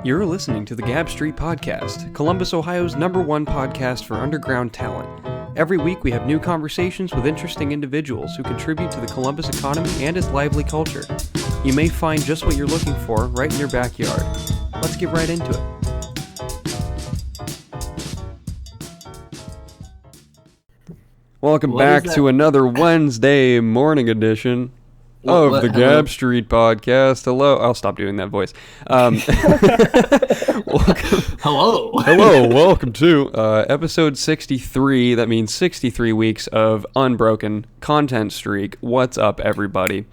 You're listening to the Gab Street Podcast, Columbus, Ohio's #1 podcast for underground talent. Every week we have new conversations with interesting individuals who contribute to the Columbus economy and its lively culture. You may find just what you're looking for right in your backyard. Let's get right into it. Welcome back to another Wednesday morning edition of the Gab Street Podcast. Hello. I'll stop doing that voice. Welcome to episode 63. That means 63 weeks of unbroken content streak. What's up, everybody?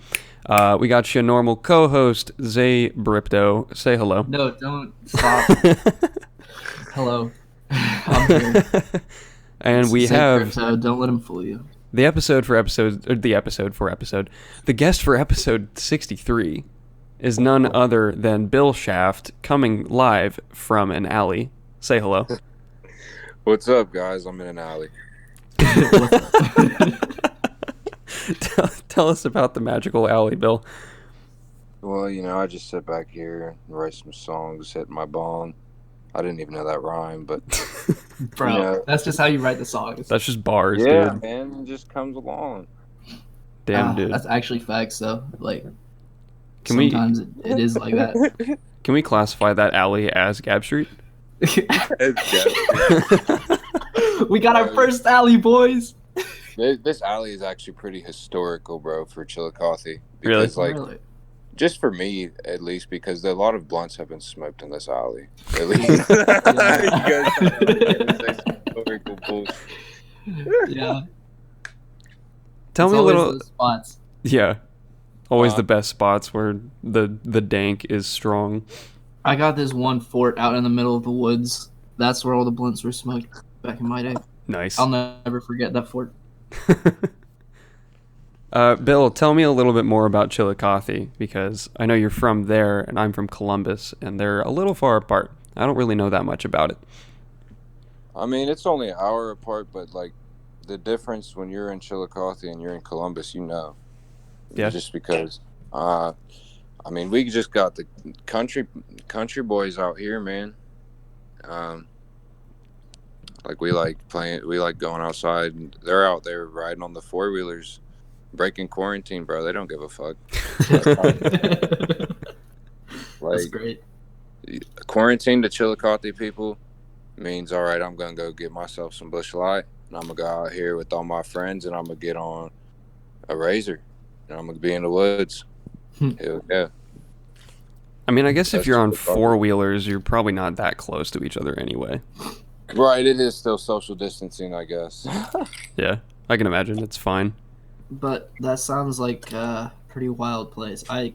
We got your normal co-host, Zay Krypto. Say hello. No, don't stop. Hello. I'm here. And we have... Krypto, don't let him fool you. The guest for episode 63 is none other than Bill Shaft, coming live from an alley. Say hello. What's up, guys? I'm in an alley. Tell us about the magical alley, Bill. Well, I just sit back here and write some songs, hit my bong. I didn't even know that rhyme, but... Bro, that's just how you write the songs. That's just bars, dude. Yeah, man, it just comes along. Damn, dude. That's actually facts, though. Like, sometimes it is like that. Can we classify that alley as Gab Street? It's Gab Street. We got our first alley, boys! This alley is actually pretty historical, bro, for Chillicothe. Really? Really? Just for me, at least, because a lot of blunts have been smoked in this alley. At least. Yeah. Tell me a little... Those spots. Yeah. Always the best spots where the dank is strong. I got this one fort out in the middle of the woods. That's where all the blunts were smoked back in my day. Nice. I'll never forget that fort. Bill, tell me a little bit more about Chillicothe, because I know you're from there and I'm from Columbus, and they're a little far apart. I don't really know that much about it. I mean, it's only an hour apart, but like the difference when you're in Chillicothe and you're in Columbus, Yeah. Just because, we just got the country boys out here, man. We like going outside, and they're out there riding on the four-wheelers. Breaking quarantine, bro. They don't give a fuck. That's great. Quarantine to Chillicothe people means, all right, I'm going to go get myself some Busch Light, and I'm going to go out here with all my friends, and I'm going to get on a razor, and I'm going to be in the woods. Hell yeah. I mean, I guess if you're on four-wheelers, you're probably not that close to each other anyway. Right, it is still social distancing, I guess. Yeah, I can imagine. It's fine. But that sounds like a pretty wild place. I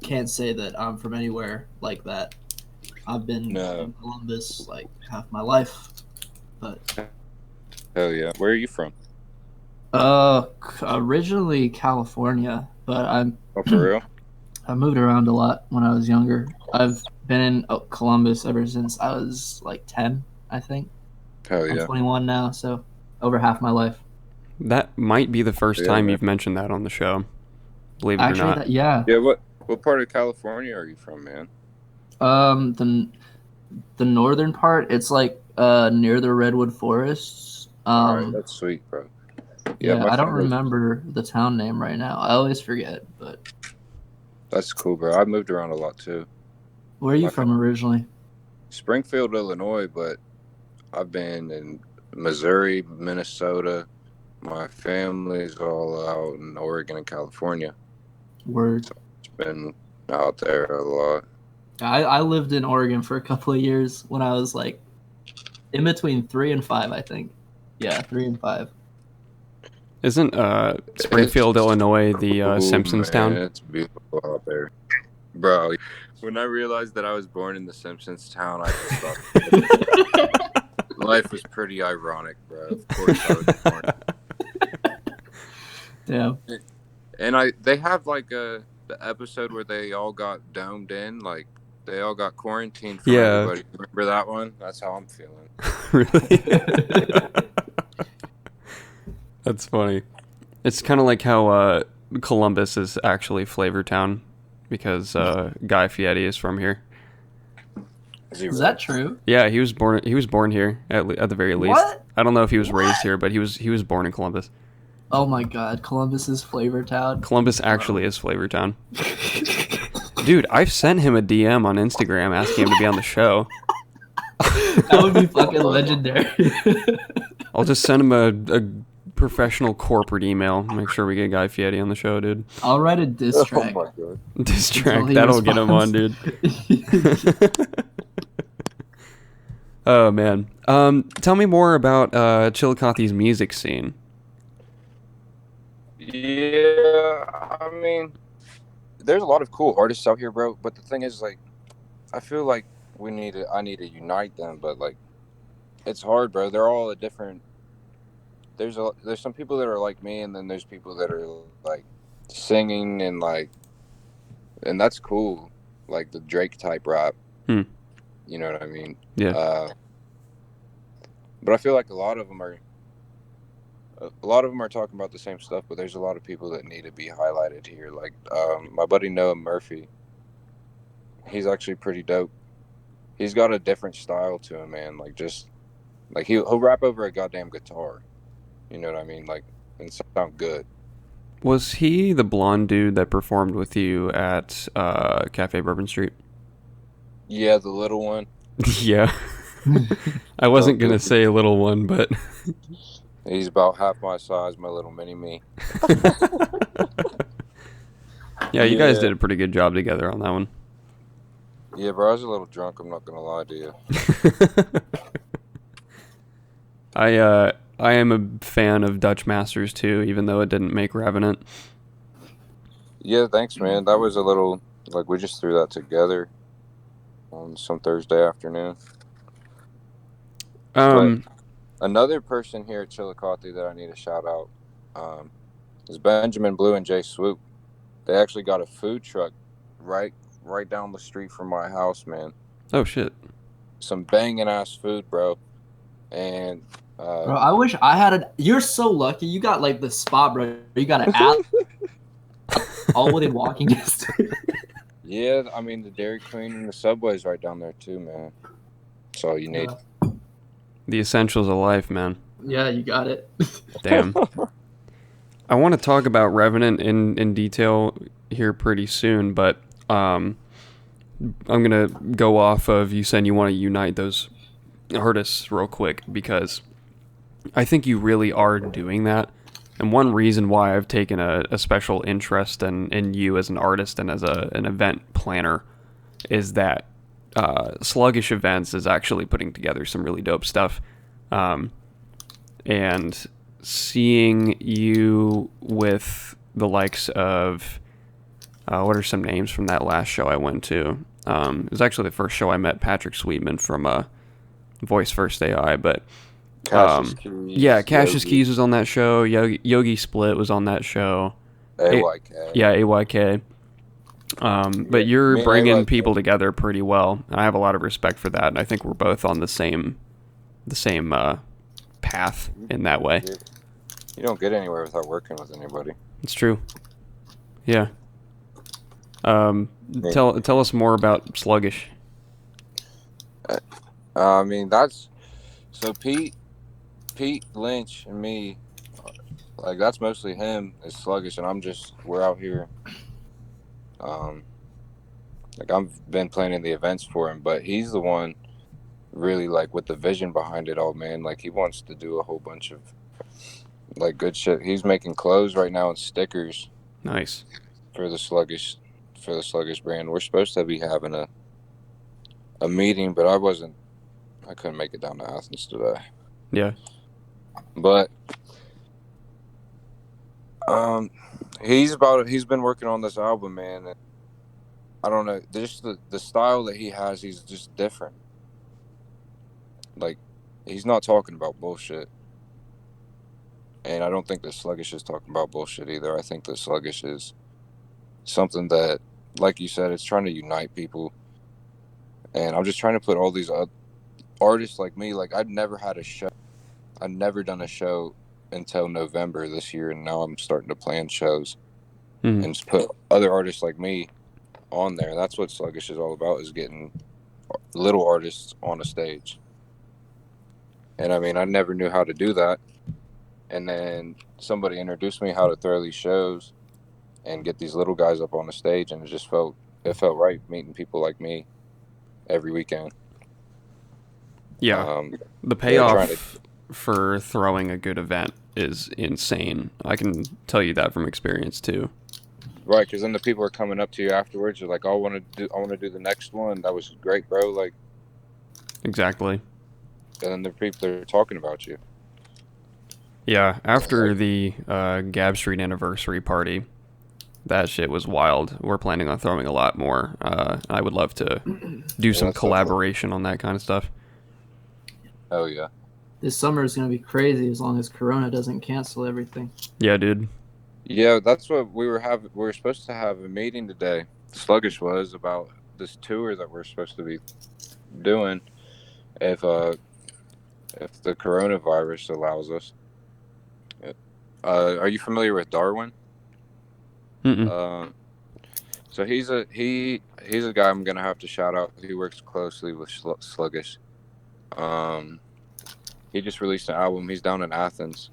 can't say that I'm from anywhere like that. I've been in Columbus like half my life. But hell yeah. Where are you from? Originally California, but Oh, for real? I moved around a lot when I was younger. I've been in Columbus ever since I was like 10, I think. Hell yeah. I'm 21 now, so over half my life. That might be the first time you've mentioned that on the show. Believe it or not. Yeah. Yeah, what part of California are you from, man? The northern part, it's like near the redwood forests. All right, that's sweet, bro. Yeah, I don't remember the town name right now. I always forget, but that's cool, bro. I've moved around a lot too. Where are you from originally? Springfield, Illinois, but I've been in Missouri, Minnesota. My family's all out in Oregon and California. Word. So it's been out there a lot. I lived in Oregon for a couple of years when I was like in between 3 and 5, I think. Yeah, 3 and 5. Isn't Springfield, Illinois, the Simpsons town? It's beautiful out there. Bro, when I realized that I was born in the Simpsons town, I just thought life was pretty ironic, bro. Of course I was born. Yeah. And they have like the episode where they all got domed in, like they all got quarantined from everybody. Remember that one? That's how I'm feeling. Really? That's funny. It's kind of like how Columbus is actually Flavortown because Guy Fieri is from here. Is that true? Yeah, he was born here at the very least. What? I don't know if he was raised here, but he was born in Columbus. Oh my God, Columbus is Flavor Town. Columbus actually is Flavor Town. Dude, I've sent him a DM on Instagram asking him to be on the show. That would be fucking legendary. I'll just send him a professional corporate email. Make sure we get Guy Fieri on the show, dude. I'll write a diss track. Oh my God. Diss track, that'll get him on, dude. Oh man. Tell me more about Chillicothe's music scene. Yeah, I mean, there's a lot of cool artists out here, bro. But the thing is, like, I feel like I need to unite them, but like, it's hard, bro. They're all a different. There's some people that are like me, and then there's people that are like singing and that's cool, like the Drake type rap. You know what I mean? Yeah. But I feel like a lot of them are talking about the same stuff, but there's a lot of people that need to be highlighted here. Like my buddy Noah Murphy, he's actually pretty dope. He's got a different style to him, man. Like just like he'll rap over a goddamn guitar. You know what I mean? Like, and sound good. Was he the blonde dude that performed with you at Cafe Bourbon Street? Yeah, the little one. Yeah. I wasn't going to say a little one, but... He's about half my size, my little mini-me. Yeah, you guys did a pretty good job together on that one. Yeah, bro, I was a little drunk, I'm not going to lie to you. I am a fan of Dutch Masters too, even though it didn't make Revenant. Yeah, thanks, man. That was a little, like, we just threw that together on some Thursday afternoon. But another person here at Chillicothe that I need to shout out is Benjamin Blue and Jay Swoop. They actually got a food truck right down the street from my house, man. Oh, shit. Some banging ass food, bro. And bro, I wish I had you're so lucky. You got like the spot, bro. You got an alley all within walking distance. Yeah, I mean the Dairy Queen and the Subway's right down there too, man. That's all you need. The essentials of life, man. Yeah, you got it. Damn. I want to talk about Revenant in detail here pretty soon, but I'm gonna go off of you saying you want to unite those artists real quick, because I think you really are doing that. And one reason why I've taken a special interest in you as an artist and as an event planner is that Sluggish Events is actually putting together some really dope stuff. And seeing you with the likes of what are some names from that last show I went to? It was actually the first show I met Patrick Sweetman from Voice First AI, but Cassius Keys was on that show. Yogi Split was on that show. AYK. AYK. But you're bringing AYK people together pretty well. I have a lot of respect for that, and I think we're both on the same path in that way. You don't get anywhere without working with anybody. It's true. Yeah. Tell us more about Sluggish. I mean, that's so Pete Lynch and me, like that's mostly him is Sluggish, and we're out here. Like I've been planning the events for him, but he's the one really like with the vision behind it all, man. Like he wants to do a whole bunch of like good shit. He's making clothes right now and stickers. Nice. For the Sluggish brand. We're supposed to be having a meeting, but I couldn't make it down to Athens today. Yeah. But he's been working on this album, man. And I don't know, just the style that he has, he's just different. Like he's not talking about bullshit. And I don't think that Sluggish is talking about bullshit either. I think that Sluggish is something that, like you said, it's trying to unite people. And I'm just trying to put all these artists like me, like I'd never had a show. I'd never done a show until November this year, and now I'm starting to plan shows and just put other artists like me on there. That's what Sluggish is all about, is getting little artists on a stage. And I mean, I never knew how to do that. And then somebody introduced me how to throw these shows and get these little guys up on the stage, and it felt right meeting people like me every weekend. Yeah, the payoff for throwing a good event is insane. I can tell you that from experience too. Right, because then the people are coming up to you afterwards. You're like, "Oh, I want to do the next one. That was great, bro." Like, exactly. And then the people are talking about you. Yeah, after the Gab Street anniversary party, that shit was wild. We're planning on throwing a lot more. I would love to do some collaboration on that kind of stuff. Oh, yeah. This summer is going to be crazy as long as Corona doesn't cancel everything. Yeah, dude. Yeah, that's what we were supposed to have a meeting today. Sluggish was about this tour that we're supposed to be doing if the coronavirus allows us. Are you familiar with Darwin? Mm-mm. So he's a guy I'm gonna have to shout out. He works closely with Sluggish. He just released an album. He's down in Athens.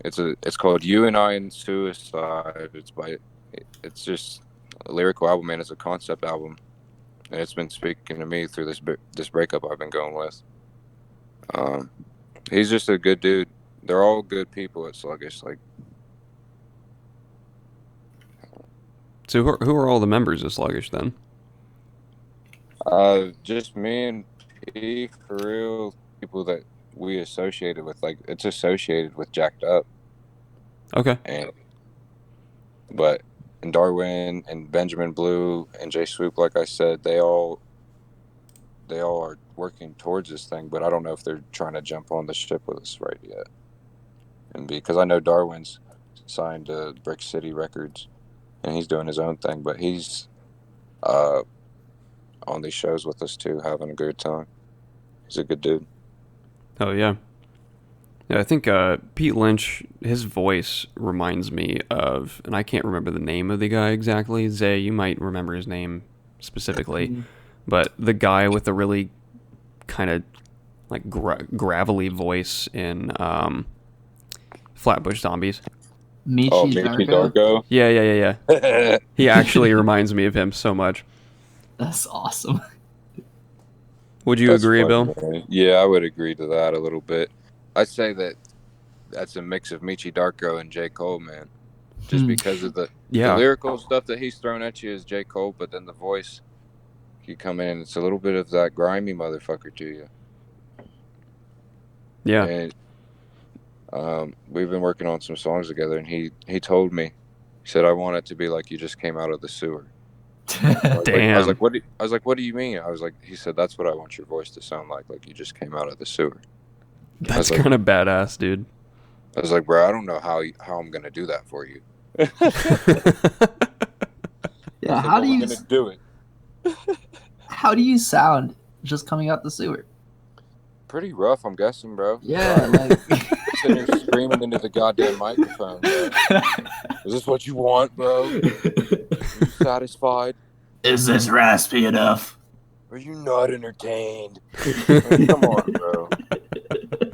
It's called You and I and Suicide. It's just a lyrical album, man. It's a concept album, and it's been speaking to me through this breakup I've been going with. He's just a good dude. They're all good people at Sluggish. Like, so who are all the members of Sluggish then? Just me and P, for real, people that we associated with. Like, it's associated with Jacked Up. Okay. But Darwin and Benjamin Blue and Jay Swoop, like I said, they all are working towards this thing, but I don't know if they're trying to jump on the ship with us right yet. And because I know Darwin's signed to Brick City Records and he's doing his own thing, but he's on these shows with us too, having a good time. He's a good dude. Oh, yeah. Yeah, I think Pete Lynch, his voice reminds me of, and I can't remember the name of the guy exactly. Zay, you might remember his name specifically, but the guy with the really kind of like gravelly voice in Flatbush Zombies. Michi Darko? Yeah. He actually reminds me of him so much. That's awesome. Would you agree, funny, Bill? Man. Yeah, I would agree to that a little bit. I'd say that's a mix of Michi Darko and J. Cole, man. Just because of the lyrical stuff that he's thrown at you is J. Cole, but then the voice, you come in, it's a little bit of that grimy motherfucker to you. Yeah. And we've been working on some songs together, and he told me, he said, I want it to be like you just came out of the sewer. Damn. I was like, what do you mean? He said, that's what I want your voice to sound like you just came out of the sewer. That's kind of badass, dude. I was like, bro, I don't know how I'm gonna do that for you. Yeah, how do you gonna do it? How do you sound just coming out the sewer? Pretty rough, I'm guessing, bro. Yeah, like sitting there screaming into the goddamn microphone, bro. Is this what you want, bro? Are you satisfied? Is this raspy enough? Are you not entertained? Like, come on, bro.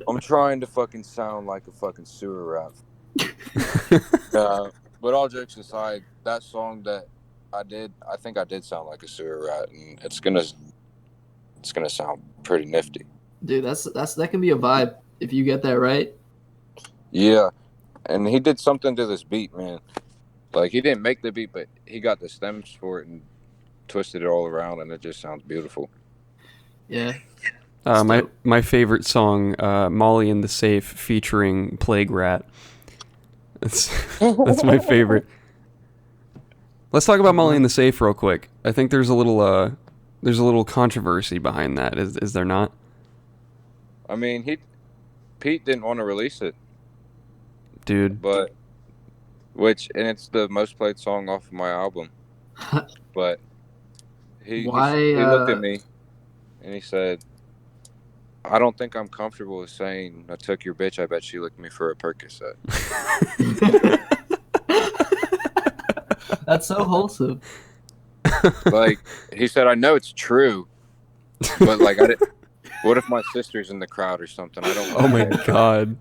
I'm trying to fucking sound like a fucking sewer rat. But all jokes aside, that song that I think I did sound like a sewer rat, and it's gonna sound pretty nifty. Dude, that can be a vibe if you get that right. Yeah, and he did something to this beat, man. Like, he didn't make the beat, but he got the stems for it and twisted it all around, and it just sounds beautiful. Yeah. My favorite song, Molly in the Safe, featuring Plague Rat. That's my favorite. Let's talk about Molly in the Safe real quick. I think there's a little controversy behind that. Is there not? I mean, Pete didn't want to release it, dude. And it's the most played song off of my album. But he looked at me and he said, I don't think I'm comfortable with saying I took your bitch. I bet she licked me for a Percocet. That's so wholesome. Like, he said, I know it's true, but like, what if my sister's in the crowd or something? I don't. Oh my god.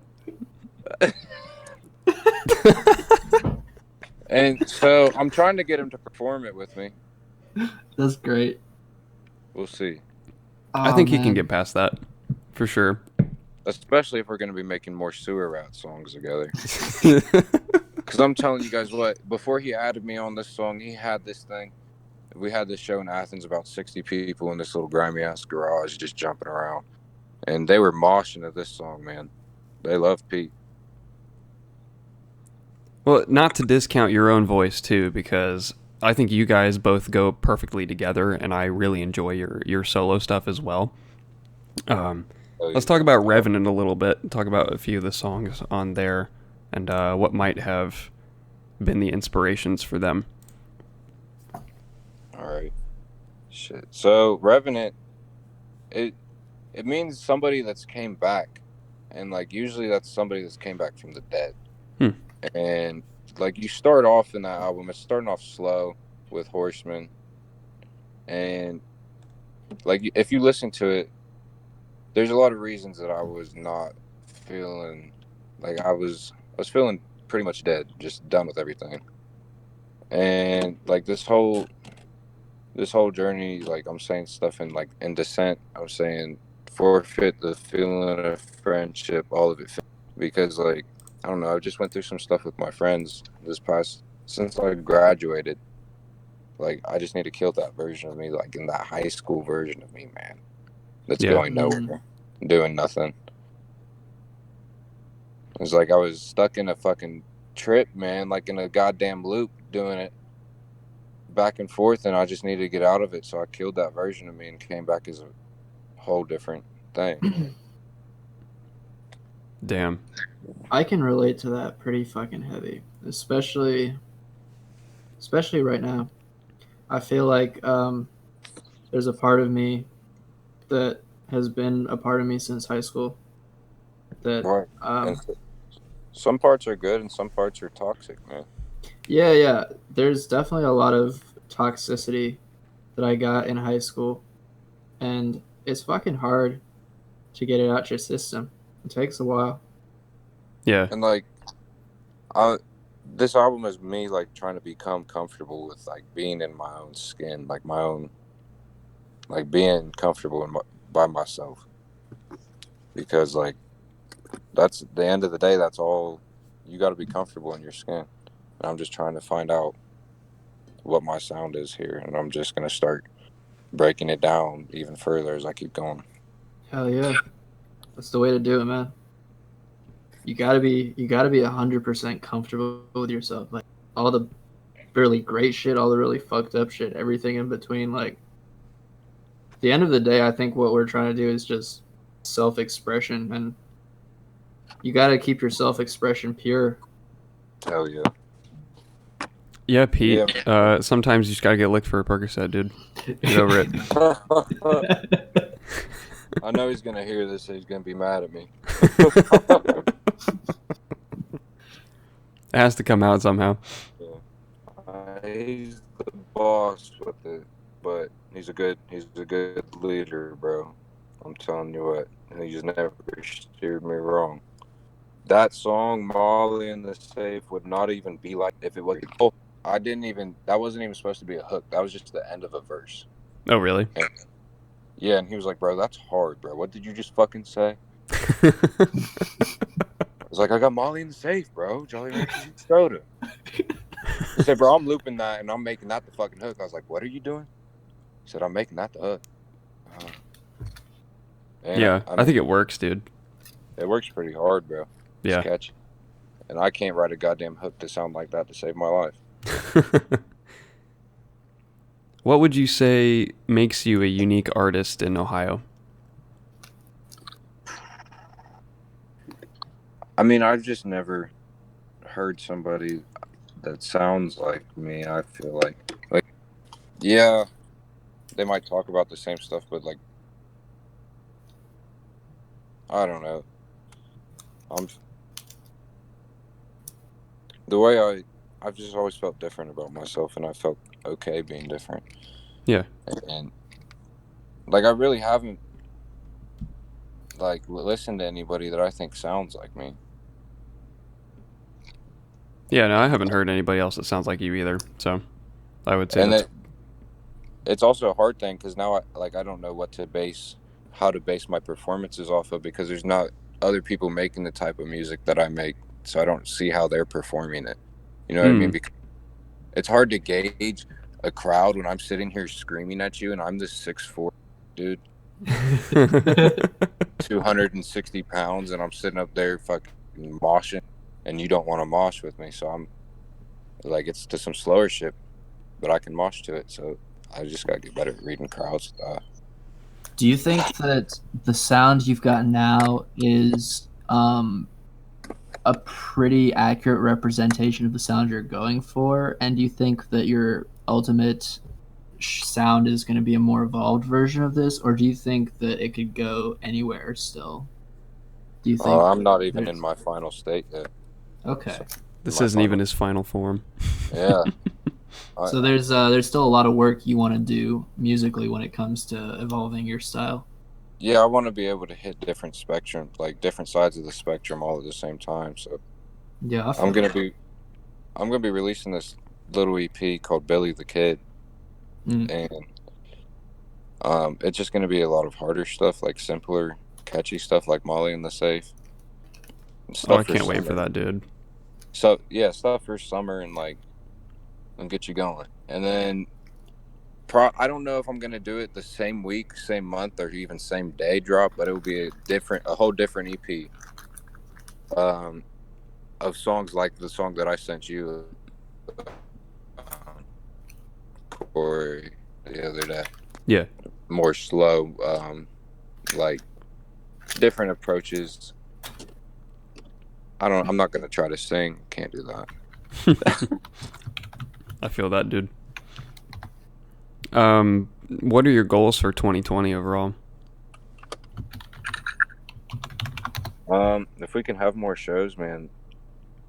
And so I'm trying to get him to perform it with me. That's great. We'll see. I think he can get past that, for sure. Especially if we're going to be making more sewer rat songs together. Because I'm telling you guys what, before he added me on this song, he had this thing. We had this show in Athens, about 60 people in this little grimy-ass garage just jumping around. And they were moshing at this song, man. They love Pete. Well, not to discount your own voice, too, because I think you guys both go perfectly together, and I really enjoy your solo stuff as well. Let's talk about Revenant a little bit, talk about a few of the songs on there, and what might have been the inspirations for them. All right. Shit. So, Revenant, it means somebody that's came back. And, like, usually that's somebody that's came back from the dead. And, like, you start off in that album, it's starting off slow with Horseman. And, like, if you listen to it, there's a lot of reasons that I was not feeling, like, I was feeling pretty much dead, just done with everything. And, like, this whole journey, like, I'm saying stuff in Descent, I'm saying forfeit the feeling of friendship, all of it, because, like, I don't know, I just went through some stuff with my friends since I graduated. Like, I just need to kill that version of me, like, in that high school version of me, man, that's going nowhere, doing nothing. It's like I was stuck in a fucking trip, man, like in a goddamn loop, doing it back and forth, and I just needed to get out of it, so I killed that version of me and came back as a whole different thing. Damn. I can relate to that pretty fucking heavy, especially right now. I feel like there's a part of me that has been a part of me since high school. That some parts are good and some parts are toxic, man. Yeah. There's definitely a lot of toxicity that I got in high school, and it's fucking hard to get it out your system. It takes a while. Yeah. And like, this album is me like trying to become comfortable with like being in my own skin, like my own, like being comfortable by myself. Because like, that's the end of the day. That's all you got to be comfortable in your skin. And I'm just trying to find out what my sound is here, and I'm just gonna start breaking it down even further as I keep going. Hell yeah, that's the way to do it, man. You gotta be 100% comfortable with yourself. Like all the really great shit, all the really fucked up shit, everything in between. Like at the end of the day, I think what we're trying to do is just self-expression, and you gotta keep your self-expression pure. Hell yeah. Yeah, Pete. Yeah. Sometimes you just gotta get licked for a Percocet, dude. Get over it. I know he's gonna hear this, so he's gonna be mad at me. It has to come out somehow. Yeah. He's the boss with it, but he's a good leader, bro. I'm telling you what, he just never steered me wrong. That song, Molly in the Safe, would not even be like if it was. Oh, that wasn't even supposed to be a hook. That was just the end of a verse. Oh, really? And he was like, bro, that's hard, bro. What did you just fucking say? I was like, I got Molly in the Safe, bro. Jolly Ranchers and soda. He said, bro, I'm looping that and I'm making that the fucking hook. I was like, what are you doing? He said, I'm making that the hook. Yeah, I think it works, dude. It works pretty hard, bro. Yeah. It's catchy. And I can't write a goddamn hook to sound like that to save my life. What would you say makes you a unique artist in Ohio? I mean, I've just never heard somebody that sounds like me. I feel like, yeah, they might talk about the same stuff, but like, I don't know. The way I've just always felt different about myself, and I felt okay being different. Yeah. And like, I really haven't like listened to anybody that I think sounds like me. Yeah, no, I haven't heard anybody else that sounds like you either. So I would say And it's also a hard thing because now I don't know how to base my performances off of, because there's not other people making the type of music that I make, so I don't see how they're performing it. You know what I mean? Because it's hard to gauge a crowd when I'm sitting here screaming at you and I'm this 6'4" dude, 260 pounds, and I'm sitting up there fucking moshing, and you don't want to mosh with me. So I'm like, it's to some slower shit, but I can mosh to it. So I just got to get better at reading crowds. Do you think that the sound you've got now is a pretty accurate representation of the sound you're going for? And do you think that your ultimate sound is going to be a more evolved version of this? Or do you think that it could go anywhere still? Do you think I'm not even in my final state yet. Okay. So this isn't even his final form. Yeah. So there's still a lot of work you want to do musically when it comes to evolving your style. Yeah, I want to be able to hit different sides of the spectrum all at the same time. So yeah, I'm gonna be releasing this little EP called Billy the Kid, and it's just gonna be a lot of harder stuff, like simpler, catchy stuff, like Molly in the Safe. I can't wait for that, dude. So yeah, stuff for summer and get you going, and then. I don't know if I'm gonna do it the same week, same month, or even same day drop, but it will be a whole different EP, of songs like the song that I sent you, Cory, the other day. Yeah. More slow, like different approaches. I'm not gonna try to sing. Can't do that. I feel that, dude. What are your goals for 2020 overall? If we can have more shows, man,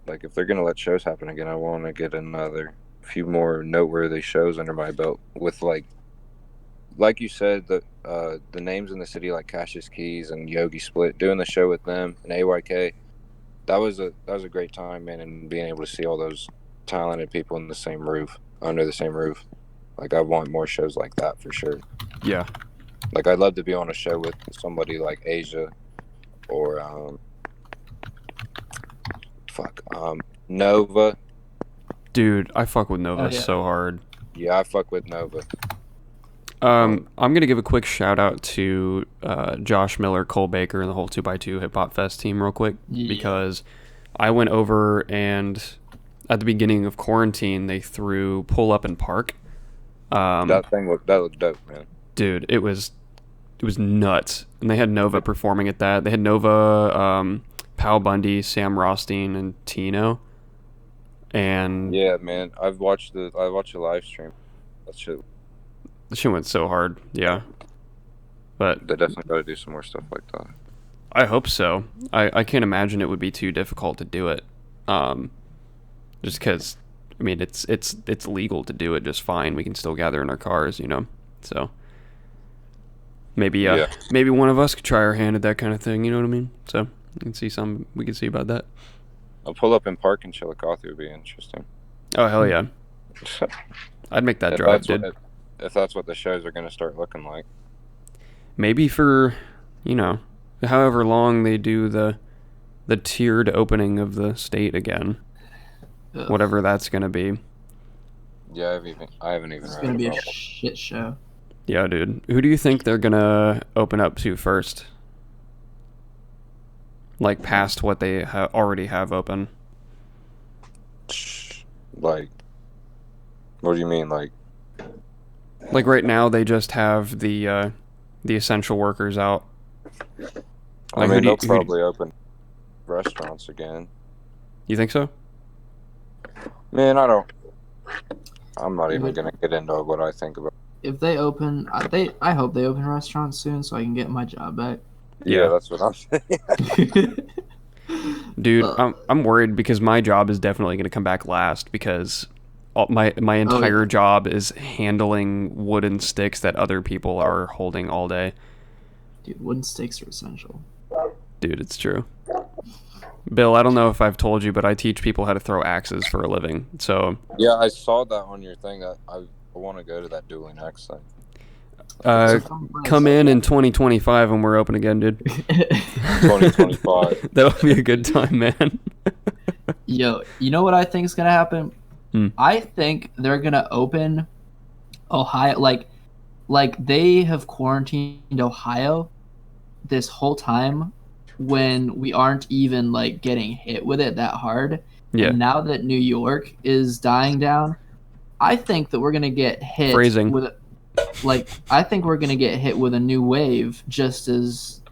like if they're gonna let shows happen again, I want to get another few more noteworthy shows under my belt with like you said, the names in the city like Cassius Keys and Yogi Split, doing the show with them and AYK. That was a great time, man, and being able to see all those talented people under the same roof. Like, I want more shows like that for sure. Yeah. Like, I'd love to be on a show with somebody like Asia or Nova. Dude, I fuck with Nova so hard. Yeah, I fuck with Nova. I'm gonna give a quick shout out to Josh Miller, Cole Baker, and the whole 2x2 Hip Hop Fest team real quick, because I went over and at the beginning of quarantine they threw Pull Up and Park. That looked dope, man. Dude, it was nuts. And they had Nova performing at that. They had Nova, Pal Bundy, Sam Rothstein, and Tino. And yeah, man, I watched the live stream. That shit went so hard. Yeah, but they definitely got to do some more stuff like that. I hope so. I can't imagine it would be too difficult to do it. Just because, I mean, it's legal to do it just fine. We can still gather in our cars, you know. So maybe maybe one of us could try our hand at that kind of thing. You know what I mean? So we can see about that. I'll pull up in Park in Chillicothe would be interesting. Oh hell yeah! I'd make that drive, dude. If that's what the shows are going to start looking like. Maybe for, you know, however long they do the tiered opening of the state again. Ugh. Whatever that's going to be. Yeah, I haven't even. It's going to be a shit show. Yeah, dude. Who do you think they're going to open up to first? Like, past what they already have open. Like, what do you mean, like? Like right now, they just have the essential workers out. Like, I mean, they'll probably open restaurants again. You think so? Man, I'm not even gonna get into what I think about. If they open, I hope they open restaurants soon so I can get my job back. Yeah, that's what I'm saying. Dude, I'm worried because my job is definitely gonna come back last because my entire job is handling wooden sticks that other people are holding all day. Dude, wooden sticks are essential. Dude, it's true. Bill, I don't know if I've told you, but I teach people how to throw axes for a living. So yeah, I saw that on your thing. I want to go to that dueling axe thing. Come in 2025 when we're open again, dude. 2025. That'll be a good time, man. Yo, you know what I think is gonna happen? I think they're gonna open Ohio, like they have quarantined Ohio this whole time when we aren't even like getting hit with it that hard. Yeah. And now that New York is dying down, I think that we're gonna get hit with I think we're gonna get hit with a new wave just as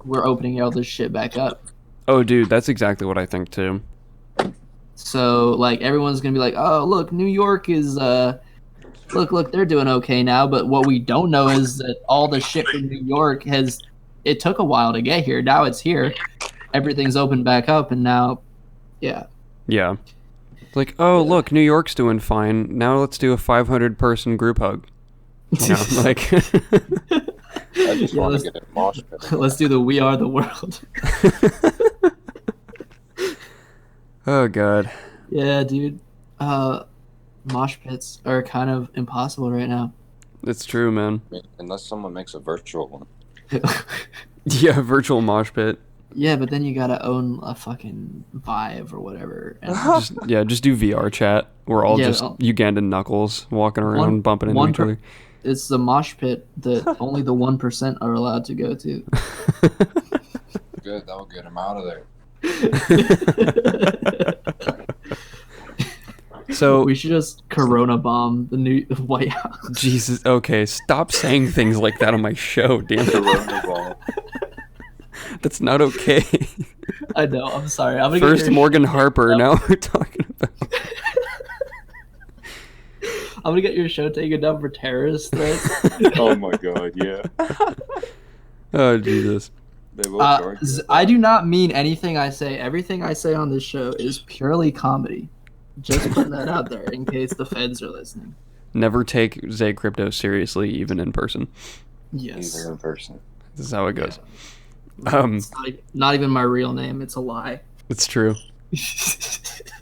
we're opening all this shit back up. Oh, dude, that's exactly what I think too. So like everyone's gonna be like, oh look, New York is look, they're doing okay now. But what we don't know is that all the shit from New York it took a while to get here. Now it's here. Everything's opened back up, and now, yeah. Yeah. Like, oh look, New York's doing fine. Now let's do a 500-person group hug. You know, like. I just want to get a mosh pit. Let's do the We Are the World. Oh god. Yeah, dude. Mosh pits are kind of impossible right now. It's true, man. Unless someone makes a virtual one. Yeah, virtual mosh pit. Yeah, but then you gotta own a fucking Vive or whatever. And just do VR chat. We're all just Ugandan knuckles walking around, bumping into each other. It's the mosh pit that only the 1% are allowed to go to. Good, that'll get them out of there. So we should just Corona bomb the new White House. Jesus, okay, stop saying things like that on my show, damn it. Corona bomb. That's not okay. I know, I'm sorry. First Morgan Harper, now we're talking about... I'm gonna get your show taken down for terrorist threats. Oh my god, yeah. Oh, Jesus. I do not mean anything I say. Everything I say on this show is purely comedy. Just putting that out there in case the feds are listening. Never take Zay Krypto seriously, even in person. Yes. Even in person. This is how it goes. Yeah. It's not even my real name. It's a lie. It's true.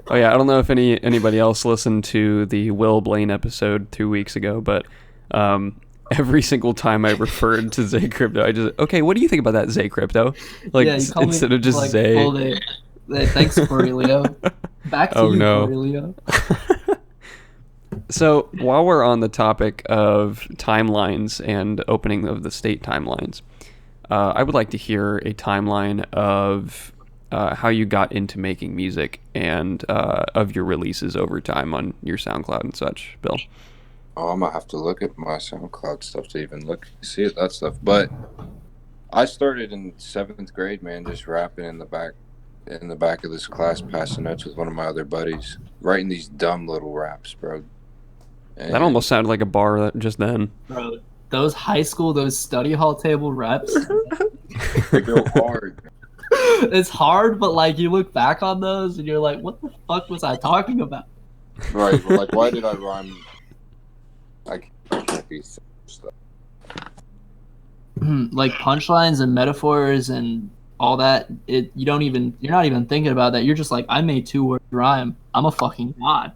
Oh yeah, I don't know if anybody else listened to the Will Blaine episode 2 weeks ago, but every single time I referred to Zay Krypto, I just, okay, what do you think about that, Zay Krypto? Like, yeah, instead of just like, Zay. Thanks, Cory Leo. Back to Cory Leo. So, while we're on the topic of timelines and opening of the state timelines, I would like to hear a timeline of how you got into making music and of your releases over time on your SoundCloud and such, Bill. Oh, I'm gonna have to look at my SoundCloud stuff to even see that stuff. But I started in 7th grade, man, just rapping in the back of this class, passing notes with one of my other buddies, writing these dumb little raps, bro. And that almost sounded like a bar just then. Bro, those study hall table raps. They go hard. It's hard, but like you look back on those and you're like, what the fuck was I talking about? Right, but like, why did I rhyme? I can't be stuff. Like punchlines and metaphors and all that. You're not even thinking about that. You're just like, I made 2 words rhyme. I'm a fucking god.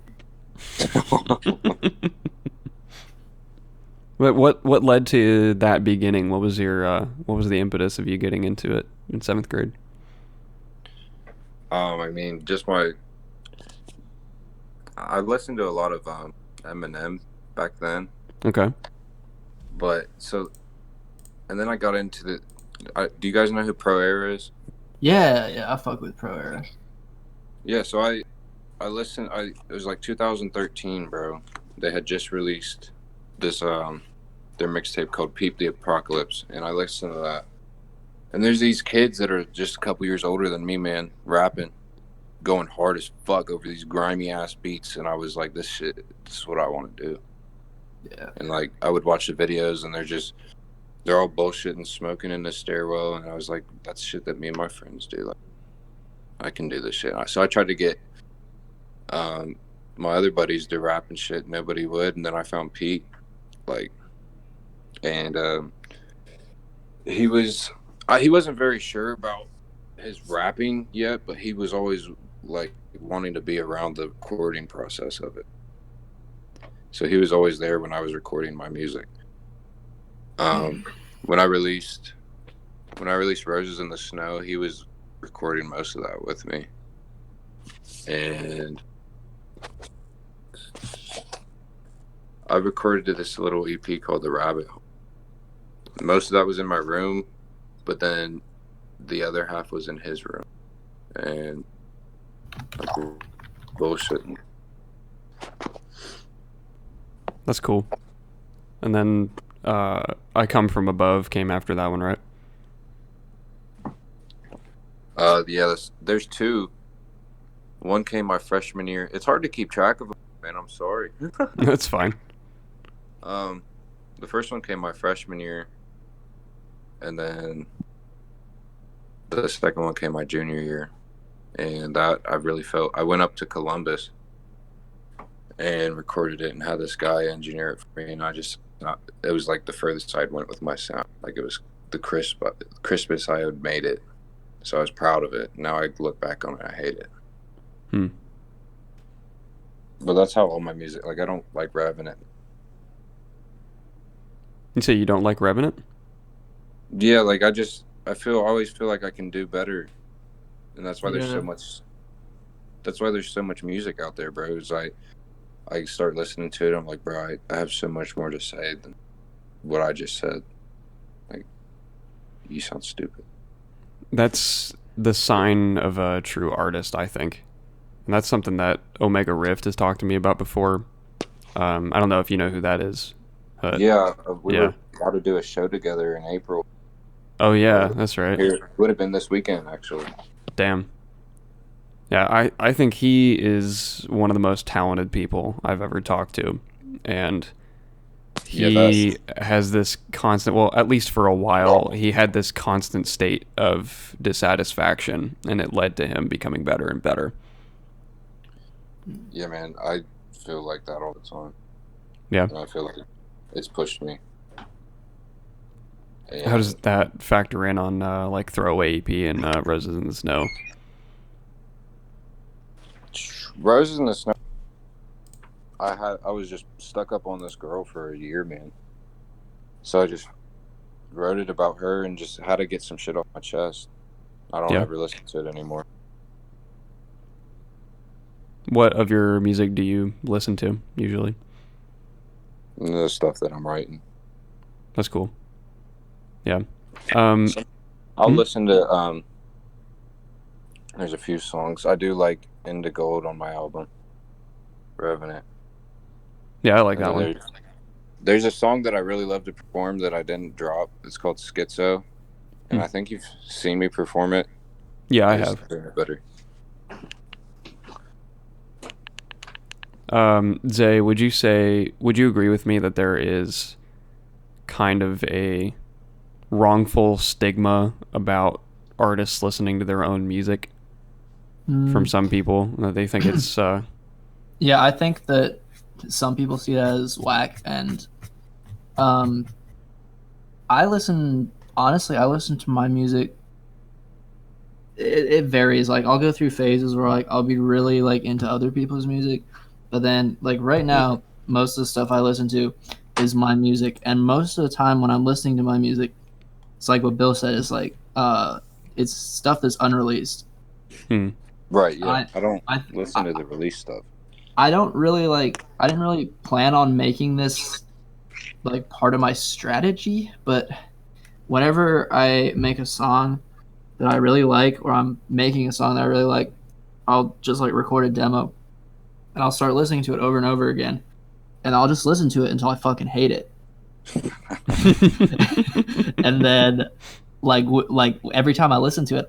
What led to that beginning? What was the impetus of you getting into it in 7th grade? I mean, I listened to a lot of Eminem back then. Okay. But and then I got into do you guys know who Pro Era is? Yeah, I fuck with Pro Era. Yeah, so I listened. It was like 2013, bro. They had just released this their mixtape called Peep the Apocalypse, and I listened to that. And there's these kids that are just a couple years older than me, man, rapping, going hard as fuck over these grimy ass beats, and I was like, this is what I want to do. Yeah. And like I would watch the videos, and they're all bullshitting, smoking in the stairwell, and I was like, that's shit that me and my friends do. Like, I can do this shit. So I tried to get my other buddies to rap and shit. Nobody would. And then I found Pete, like, and he wasn't very sure about his rapping yet, but he was always like wanting to be around the recording process of it. So he was always there when I was recording my music. When I released Roses in the Snow, he was recording most of that with me. And I recorded this little EP called The Rabbit Hole. Most of that was in my room, but then the other half was in his room. And like, bullshitting. That's cool. And then I Come From Above came after that one, right? Yeah, there's two. One came my freshman year. It's hard to keep track of them, man. I'm sorry. That's fine. The first one came my freshman year, and then the second one came my junior year. And that I really felt. I went up to Columbus and recorded it and had this guy engineer it for me. And it was like the furthest I'd went with my sound. Like, it was the crispest I had made it. So I was proud of it. Now I look back on it, I hate it. But that's how all my music, like, I don't like revving it. You say you don't like revving it? Yeah, like, I always feel like I can do better. And that's why there's so much music out there, bro. It's like, I start listening to it, I'm like, bro, I have so much more to say than what I just said. Like, you sound stupid. That's the sign of a true artist, I think. And that's something that Omega Rift has talked to me about before. I don't know if you know who that is. Yeah, we were about to do a show together in April. Oh, yeah, that's right. It would have been this weekend, actually. Damn. Yeah, I think he is one of the most talented people I've ever talked to. And he has this constant, well, at least for a while, he had this constant state of dissatisfaction, and it led to him becoming better and better. Yeah, man, I feel like that all the time. Yeah. And I feel like it's pushed me. And how does that factor in on like Throwaway EP and Roses in the Snow? Roses in the Snow, I was just stuck up on this girl for a year, man. So I just wrote it about her and just had to get some shit off my chest. I don't ever listen to it anymore. What of your music do you listen to usually? The stuff that I'm writing. That's cool. Yeah. I'll listen to there's a few songs. I do like Into Gold on my album. Revenant. Yeah, I like that one. There's a song that I really love to perform that I didn't drop. It's called Schizo. And I think you've seen me perform it. Yeah, I have. Better. Zay, would you agree with me that there is kind of a wrongful stigma about artists listening to their own music from some people? They think it's... Yeah, I think that some people see that as whack, and I listen to my music. It varies. Like, I'll go through phases where, like, I'll be really, like, into other people's music. But then, like, right now, most of the stuff I listen to is my music. And most of the time when I'm listening to my music, it's like what Bill said, is like, it's stuff that's unreleased. Right, yeah. I don't listen to the release stuff. I didn't really plan on making this, like, part of my strategy. But whenever I make a song that I really like, or I'm making a song that I really like, I'll just, like, record a demo. And I'll start listening to it over and over again. And I'll just listen to it until I fucking hate it. And then, like every time I listen to it,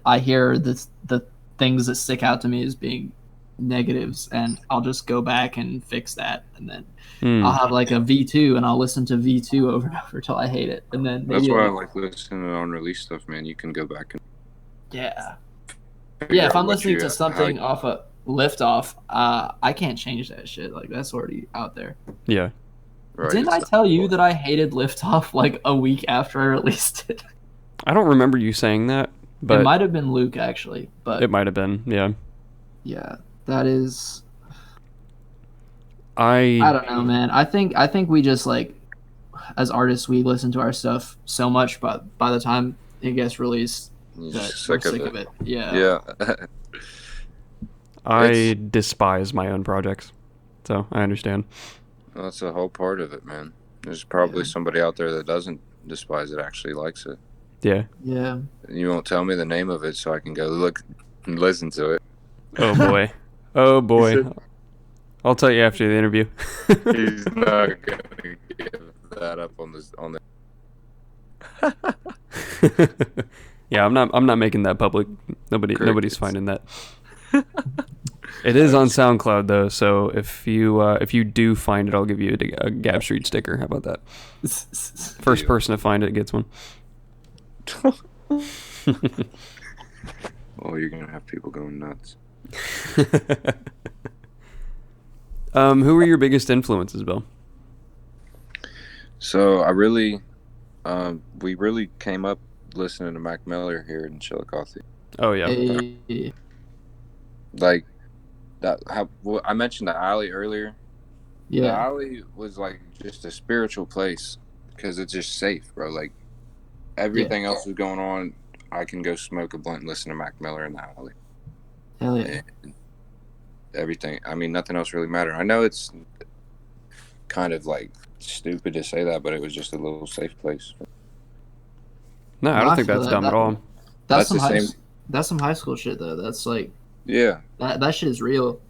I hear the things that stick out to me as being negatives. And I'll just go back and fix that. And then I'll have, like, a V2, and I'll listen to V2 over and over until I hate it. And then that's why I like listening to unreleased stuff, man. You can go back and... Yeah. Yeah, if I'm listening to something off a Lift Off, I can't change that shit. Like, that's already out there. Yeah. Right, Didn't I tell you that I hated Lift Off like a week after I released it? I don't remember you saying that, but it might have been Luke actually, but it might have been. Yeah. Yeah, that is. I don't know, man. I think we just like, as artists, we listen to our stuff so much, but by the time it gets released, You're that just we're sick of it. Yeah. Yeah. I despise my own projects, so I understand. Well, that's a whole part of it, man. There's probably somebody out there that doesn't despise it, actually likes it. Yeah. Yeah. You won't tell me the name of it so I can go look and listen to it. Oh boy. Oh boy. I'll tell you after the interview. He's not gonna give that up on the. Yeah, I'm not making that public. Nobody's finding that. It is on SoundCloud though, so if you do find it, I'll give you a Gab Street sticker. How about that? First person to find it gets one. Oh, you're gonna have people going nuts. Who were your biggest influences, Bill? So we really came up listening to Mac Miller here in Chillicothe. Oh yeah. Hey. Like that. I mentioned the alley earlier. Yeah. The alley was like just a spiritual place because it's just safe, bro. Like everything else is going on, I can go smoke a blunt and listen to Mac Miller in the alley. Hell yeah. And everything. I mean, nothing else really mattered. I know it's kind of like stupid to say that, but it was just a little safe place. No, I don't think that's dumb at all. That's some high school shit though. That's like, yeah, that shit is real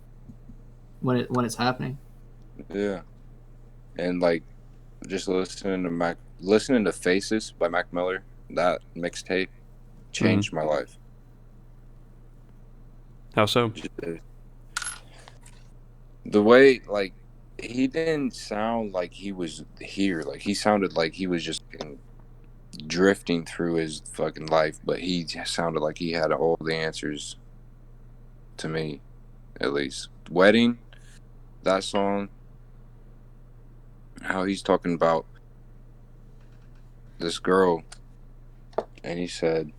when it's happening. Yeah, and like just listening to Faces by Mac Miller, that mixtape changed my life. How so? The way, like, he didn't sound like he was here. Like, he sounded like he was just drifting through his fucking life, but he sounded like he had all the answers to me, at least. Wedding, that song, how he's talking about this girl, and he said,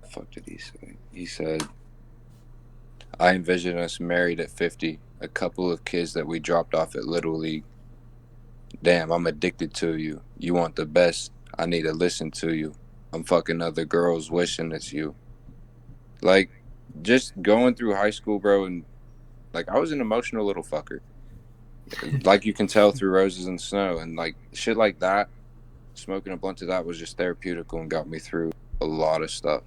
the fuck did he say? He said, I envision us married at 50, a couple of kids that we dropped off at Little League. Damn, I'm addicted to you. You want the best. I need to listen to you. I'm fucking other girls wishing it's you. Like, just going through high school, bro, and like, I was an emotional little fucker. Like you can tell through Roses and Snow, and like shit like that. Smoking a blunt of that was just therapeutical and got me through a lot of stuff.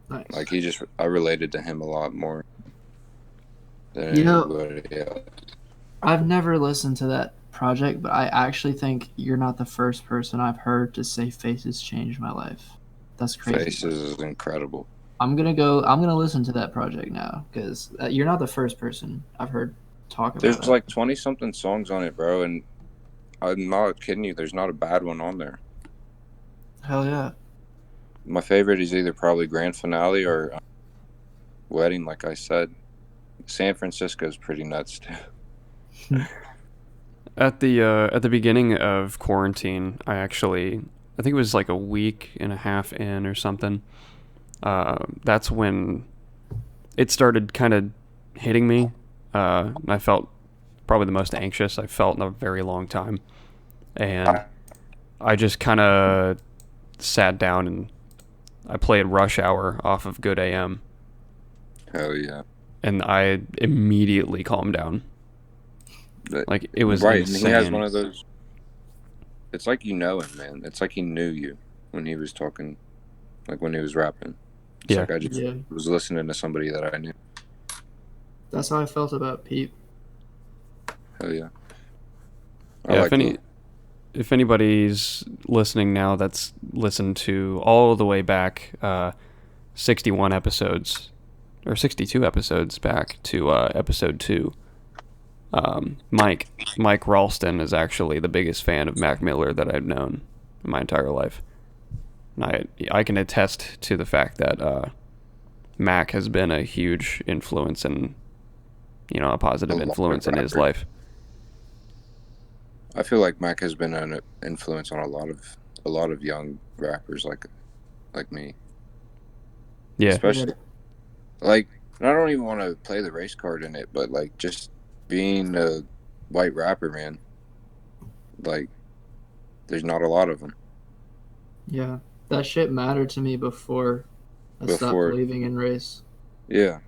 Nice. Like I related to him a lot more than anybody else. I've never listened to that project, but I actually think you're not the first person I've heard to say Faces changed my life. That's crazy. Faces is incredible. I'm gonna listen to that project now because you're not the first person I've heard talk about it. There's like 20 something songs on it, bro, and I'm not kidding you. There's not a bad one on there. Hell yeah. My favorite is either probably Grand Finale or Wedding, like I said. San Francisco's pretty nuts too. At the beginning of quarantine, I think it was like a week and a half in or something. That's when it started kind of hitting me. I felt probably the most anxious I felt in a very long time. And I just kind of sat down and I played Rush Hour off of Good AM. Hell yeah. And I immediately calmed down. Like, it was right, insane. And he has one of those. It's like you know him, man. It's like he knew you when he was talking, like when he was rapping. It's like I just was listening to somebody that I knew. That's how I felt about Pete. Hell yeah. If anybody's listening now that's listened to all the way back 61 episodes or 62 episodes back to episode 2, Mike Ralston is actually the biggest fan of Mac Miller that I've known in my entire life. And I can attest to the fact that Mac has been a huge influence and, a positive influence in his life. I feel like Mac has been an influence on a lot of young rappers like me. Yeah. Especially, like, and I don't even want to play the race card in it, but, like, just being a white rapper, man, like, there's not a lot of them. Yeah, that shit mattered to me before I stopped believing in race. Yeah.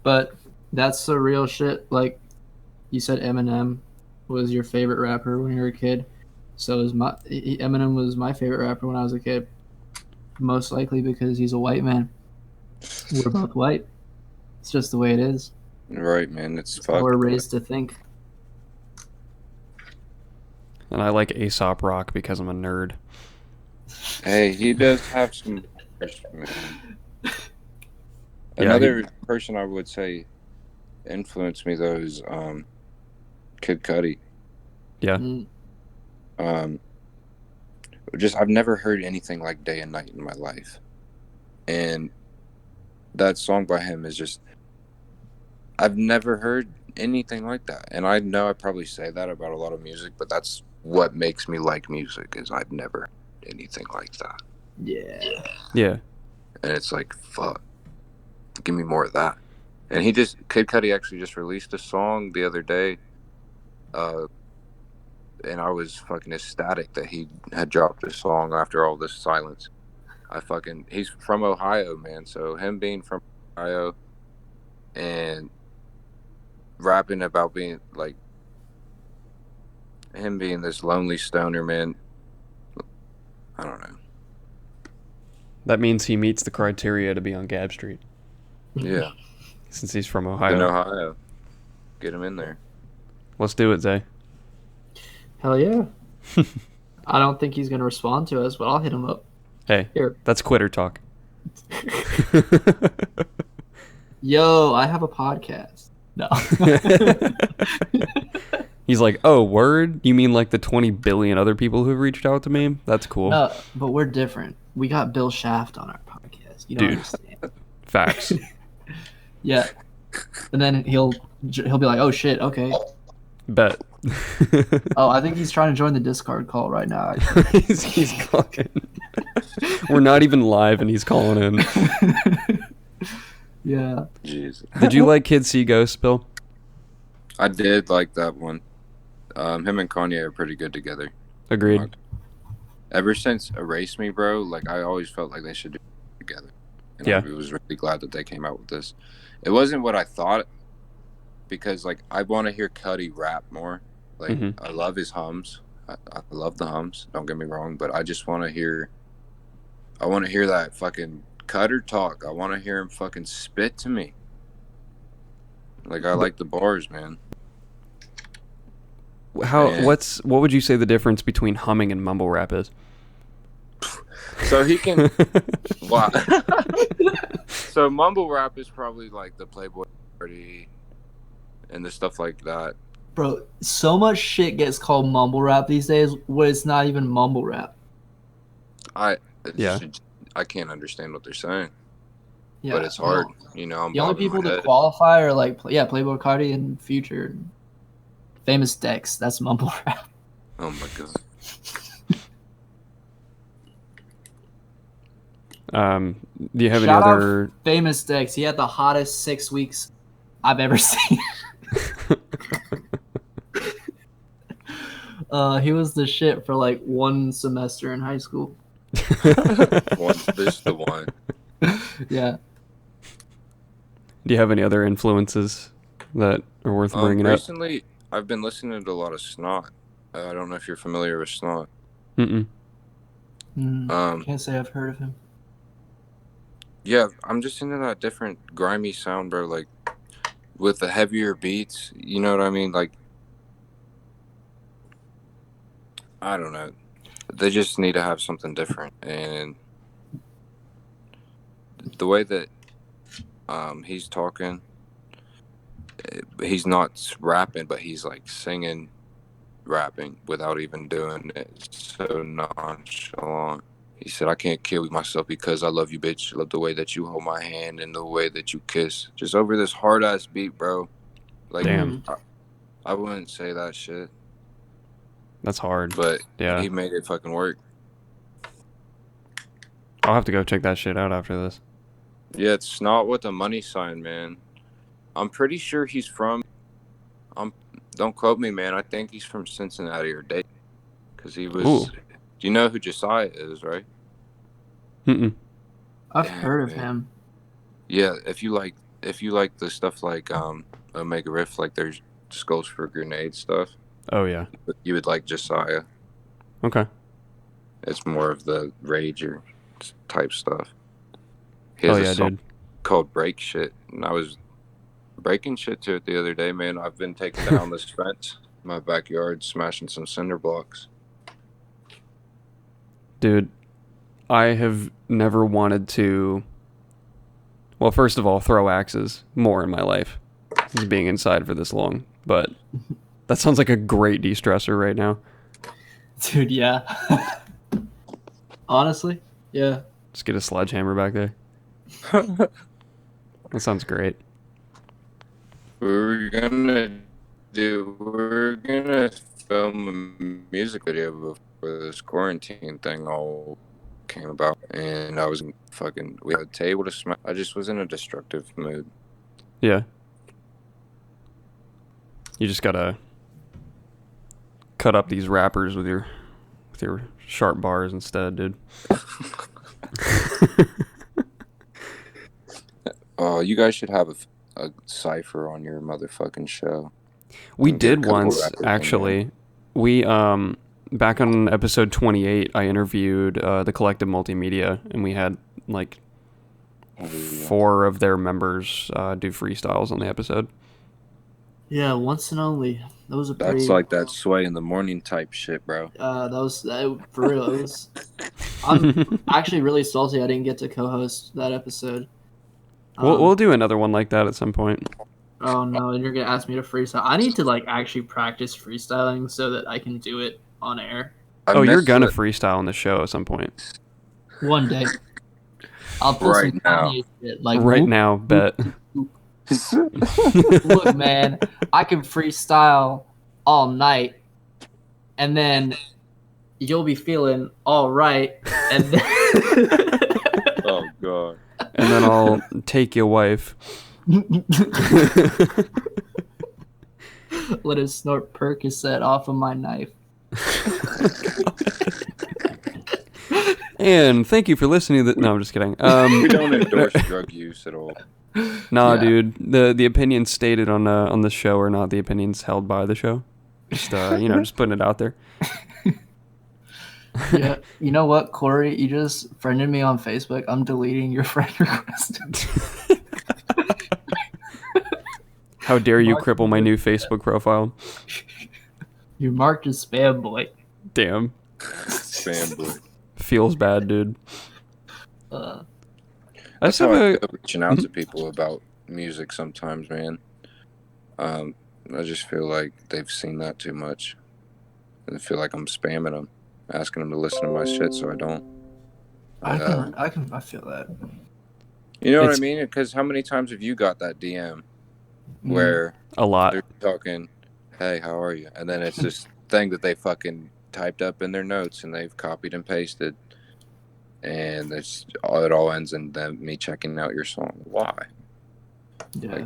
But that's the real shit. Like, you said Eminem was your favorite rapper when you were a kid. So Eminem was my favorite rapper when I was a kid. Most likely because he's a white man. We're both white. It's just the way it is. Right, man. It's how we're raised to think. And I like Aesop Rock because I'm a nerd. Hey, he does have some. Another person I would say influenced me though is Kid Cudi. Yeah. I've never heard anything like Day and Night in my life, and that song by him is just, I've never heard anything like that. And I know I probably say that about a lot of music, but that's what makes me like music, is I've never heard anything like that. Yeah. And it's like, fuck, give me more of that. And Kid Cudi actually just released a song the other day, and I was fucking ecstatic that he had dropped a song after all this silence. He's from Ohio, man, so him being from Ohio and rapping about being, like, him being this lonely stoner, man, I don't know. That means he meets the criteria to be on Gab Street. Yeah. Since he's from Ohio. In Ohio. Get him in there. Let's do it, Zay. Hell yeah. I don't think he's going to respond to us, but I'll hit him up. Hey, here. That's quitter talk. Yo, I have a podcast. No. He's like, oh, word? You mean like the 20 billion other people who've reached out to me? That's cool. No, but we're different. We got Bill Shaft on our podcast. You don't understand. Facts. Yeah. And then he'll be like, oh, shit, okay. Bet. Oh, I think he's trying to join the Discord call right now. he's calling. We're not even live and he's calling in. Yeah. Jeez. Did you like Kids See Ghosts, Bill? I did like that one. Him and Kanye are pretty good together. Agreed. Ever since Erase Me, bro, like, I always felt like they should do it together. And yeah. I was really glad that they came out with this. It wasn't what I thought, because, like, I want to hear Cudi rap more. Like, I love his hums. I love the hums, don't get me wrong, but I just want to hear that fucking Cutter talk. I want to hear him fucking spit to me. Like, I like the bars, man. What would you say the difference between humming and mumble rap is? So he can wow. So mumble rap is probably like the Playboy Party and the stuff like that. Bro, so much shit gets called mumble rap these days where it's not even mumble rap. I can't understand what they're saying. Yeah, but it's hard, you know. The only people that qualify are like, Playboy Cardi and Future, Famous Dex. That's mumble rap. Oh my god. Do you have any other Famous Dex? He had the hottest 6 weeks I've ever seen. He was the shit for like one semester in high school. This the one. Yeah. Do you have any other influences that are worth bringing recently, I've been listening to a lot of Snot. I don't know if you're familiar with Snot. Can't say I've heard of him. Yeah, I'm just into that different grimy sound, bro. Like, with the heavier beats, you know what I mean? Like, I don't know. They just need to have something different. And the way that he's talking, he's not rapping, but he's like singing, rapping without even doing it. It's so nonchalant. He said, I can't kill myself because I love you, bitch. I love the way that you hold my hand and the way that you kiss. Just over this hard-ass beat, bro. Like, damn. I wouldn't say that shit. That's hard. But yeah, he made it fucking work. I'll have to go check that shit out after this. Yeah, it's not with a money sign, man. I'm pretty sure he's from... Don't quote me, man. I think he's from Cincinnati or Dayton. Because he was... Ooh. Do you know who Josiah is, right? Mm-mm. I've heard of him. Yeah, if you like the stuff like Omega Rift, like there's Skulls for Grenade stuff. Oh yeah. You would like Josiah. Okay. It's more of the rager type stuff. He has Oh a yeah, song dude. called Break Shit, and I was breaking shit to it the other day, man. I've been taking down this fence in my backyard, smashing some cinder blocks. Dude, I have never wanted to... Well, first of all, throw axes more in my life since being inside for this long. But that sounds like a great de-stressor right now. Dude, yeah. Honestly, yeah. Just get a sledgehammer back there. That sounds great. We're gonna film a music video before this quarantine thing all came about, and I was we had a table to smash. I just was in a destructive mood. Yeah. You just gotta cut up these wrappers with your sharp bars instead, dude. Oh, you guys should have a cipher on your motherfucking show. We did once, actually. We back on episode 28, I interviewed the Collective Multimedia, and we had like 4 of their members do freestyles on the episode. Yeah, once and only. That was That's like that Sway in the Morning type shit, bro. For real. I'm actually really salty I didn't get to co-host that episode. We'll do another one like that at some point. Oh no, and you're gonna ask me to freestyle. I need to like actually practice freestyling so that I can do it on air. You're gonna freestyle on the show at some point. One day. I'll pull right some now. Shit, like right now, bet. Look, man, I can freestyle all night, and then you'll be feeling all right, and then oh god. And then I'll take your wife. Let us snort Percocet off of my knife. And thank you for listening to no, I'm just kidding. We don't endorse drug use at all. Nah, dude. The opinions stated on the show are not the opinions held by the show. Just just putting it out there. Yeah, you know what, Corey? You just friended me on Facebook. I'm deleting your friend request. How dare you cripple my new Facebook profile? You marked as spam boy. Damn. Spam boy. Feels bad, dude. That's how I feel reaching out to people about music sometimes, man. I just feel like they've seen that too much. And I feel like I'm spamming them, asking them to listen to my shit, so I don't. I feel that. You know what I mean? Because how many times have you got that DM where a lot they're talking, "Hey, how are you?" And then it's this thing that they fucking typed up in their notes and they've copied and pasted, and it all ends in me checking out your song. Why? Yeah.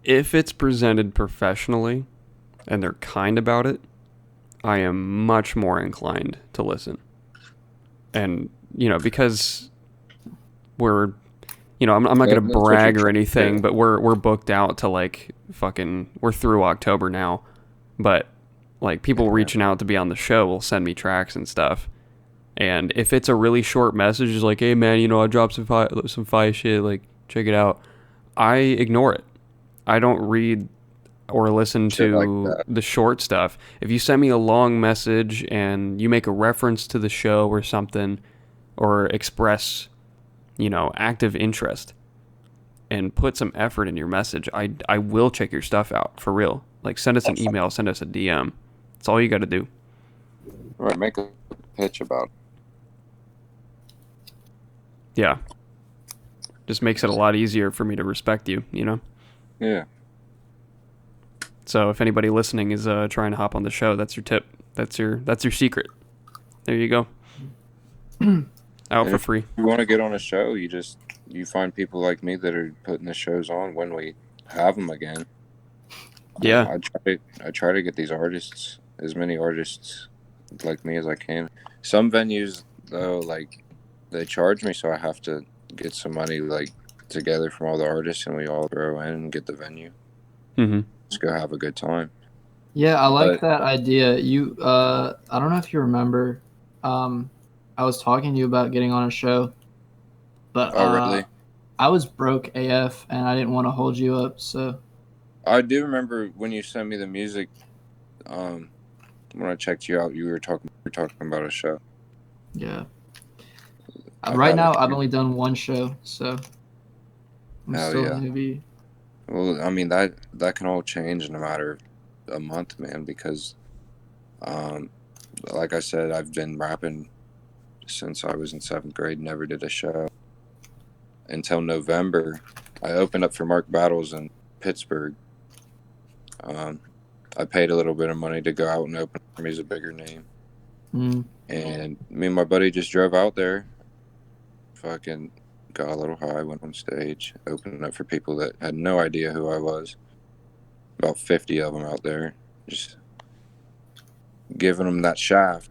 If it's presented professionally and they're kind about it, I am much more inclined to listen. And, because we're, I'm not going to brag or anything, but we're booked out to we're through October now. But people reaching out to be on the show will send me tracks and stuff. And if it's a really short message, it's like, hey man, I dropped some fire shit, check it out. I ignore it. I don't read or listen to the short stuff. If you send me a long message and you make a reference to the show or something, or express, active interest and put some effort in your message, I will check your stuff out, for real. Send us an email, send us a DM. That's all you got to do. All right, make a pitch about it. Yeah. Just makes it a lot easier for me to respect you, you know? Yeah. So if anybody listening is trying to hop on the show, that's your tip. That's your secret. There you go. Out And for if free. you want to get on a show, you find people like me that are putting the shows on when we have them again. Yeah. I try to get these artists, as many artists like me as I can. Some venues though, like they charge me, so I have to get some money like together from all the artists, and we all throw in and get the venue. Mm-hmm. Just go have a good time. Yeah, I like But that idea. I don't know if you remember, I was talking to you about getting on a show, but oh really? I was broke AF and I didn't want to hold you up, so. I do remember when you sent me the music. When I checked you out, you were talking about a show. Yeah. I've Right had now, a I've few. only done one show, so I'm Hell still yeah. maybe. Well, I mean that can all change in a matter of a month, man. Because, like I said, I've been rapping since I was in 7th grade. Never did a show until November. I opened up for Mark Battles in Pittsburgh. I paid a little bit of money to go out and open for him. He's a bigger name. Mm. And me and my buddy just drove out there. Fucking got a little high, went on stage, opened up for people that had no idea who I was. About 50 of them out there, just giving them that shaft.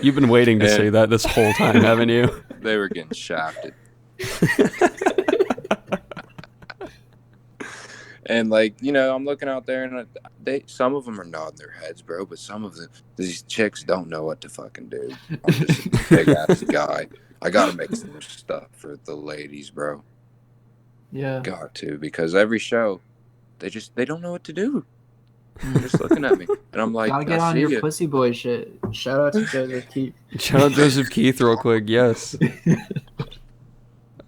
You've been waiting to say that this whole time, haven't you? They were getting shafted. And like, you know, I'm looking out there, and some of them are nodding their heads, bro. But some of these chicks don't know what to fucking do. I'm just a big ass guy. I gotta make some stuff for the ladies, bro. Yeah. Got to, because every show, they don't know what to do. They're just looking at me, and I'm like, Gotta get on your pussy boy shit. Shout out to Joseph Keith. Shout out Joseph Keith real quick. Yes.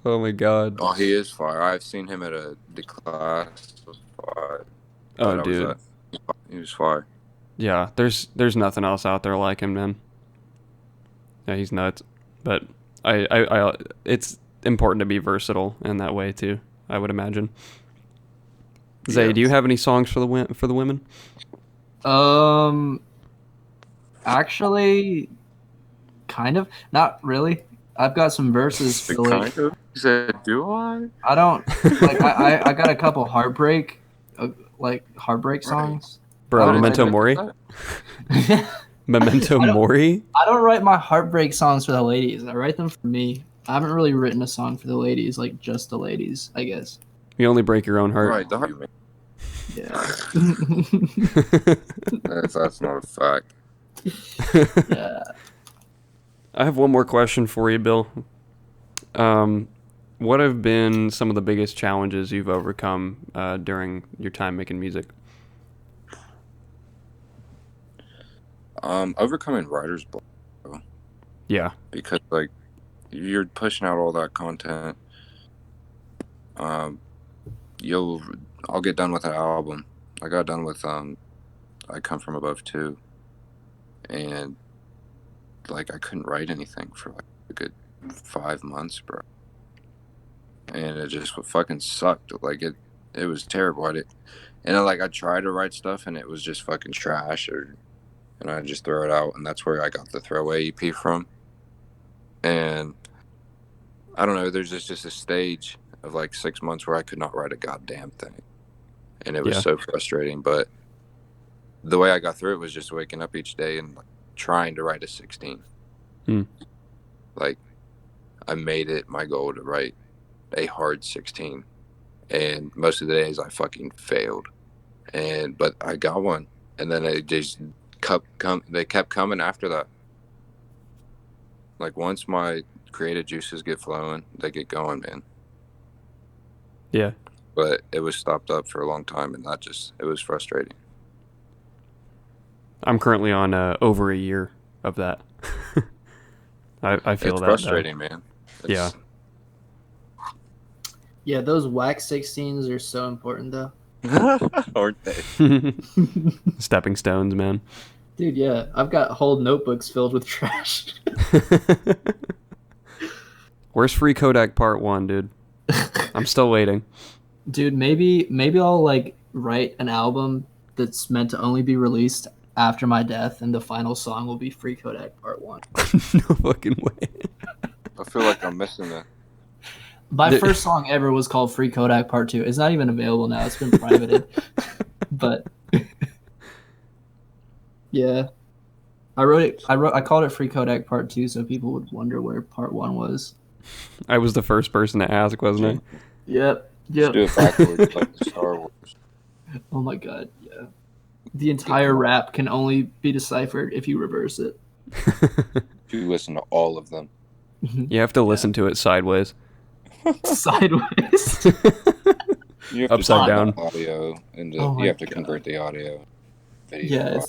Oh my God. Oh, he is fire. I've seen him at the class was fire. Oh, dude. He was fire. Yeah, there's nothing else out there like him, man. Yeah, he's nuts. But I it's important to be versatile in that way too, I would imagine. Zay, do you have any songs for the women? Actually, kind of. Not really. I've got some verses for like. Kind of. He said, "Do I?" I don't like. I got a couple heartbreak songs. Bro, Memento Mori. Memento Mori. I don't write my heartbreak songs for the ladies. I write them for me. I haven't really written a song for the ladies, like just the ladies, I guess. You only break your own heart. Right, the heart. Yeah. That's not a fact. Yeah. I have one more question for you, Bill. What have been some of the biggest challenges you've overcome during your time making music? Overcoming writer's block. Yeah. Because like you're pushing out all that content. I'll get done with an album. I got done with I Come From Above too, and like I couldn't write anything for like a good 5 months, bro. And it just fucking sucked. Like it was terrible. I tried to write stuff and it was just fucking trash, and I just throw it out, and that's where I got the Throwaway EP from. And I don't know, there's just a stage of like 6 months where I could not write a goddamn thing, and it was so frustrating. But the way I got through it was just waking up each day and like, trying to write a 16. Like I made it my goal to write a hard 16, and most of the days I fucking failed, but I got one, and then it just they kept coming after that. Like once my creative juices get flowing, they get going, man. Yeah. But it was stopped up for a long time, and it was frustrating. I'm currently on over a year of that. I feel it's that frustrating, man. Yeah. Yeah, those wax 16s are so important though. Aren't they? Stepping stones, man. Dude, yeah, I've got whole notebooks filled with trash. Where's Free Kodak Part 1, dude? I'm still waiting. Dude, maybe I'll like write an album that's meant to only be released after my death, and the final song will be Free Kodak Part 1. No fucking way. I feel like I'm missing that. My first song ever was called Free Kodak Part 2. It's not even available now. It's been privated. But yeah. I called it Free Kodak Part 2 so people would wonder where Part 1 was. I was the first person to ask, wasn't I? Yep. Just do it backwards like the Star Wars. Oh my god, yeah. The entire rap can only be deciphered if you reverse it. You listen to all of them. You have to listen to it sideways. Sideways. You have Upside down. Audio and you have to convert the audio. Video. Yeah,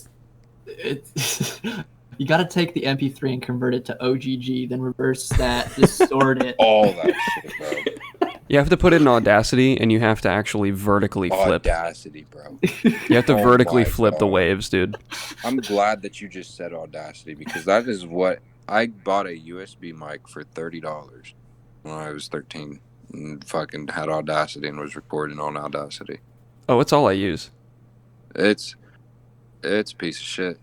it's you got to take the MP3 and convert it to OGG, then reverse that, distort it. All that shit, bro. You have to put it in Audacity, and you have to actually vertically flip. Audacity, bro. You have to vertically flip the waves, dude. I'm glad that you just said Audacity, because that is what I bought a USB mic for $30 when I was 13 and fucking had Audacity and was recording on Audacity. Oh, it's all I use. It's a piece of shit.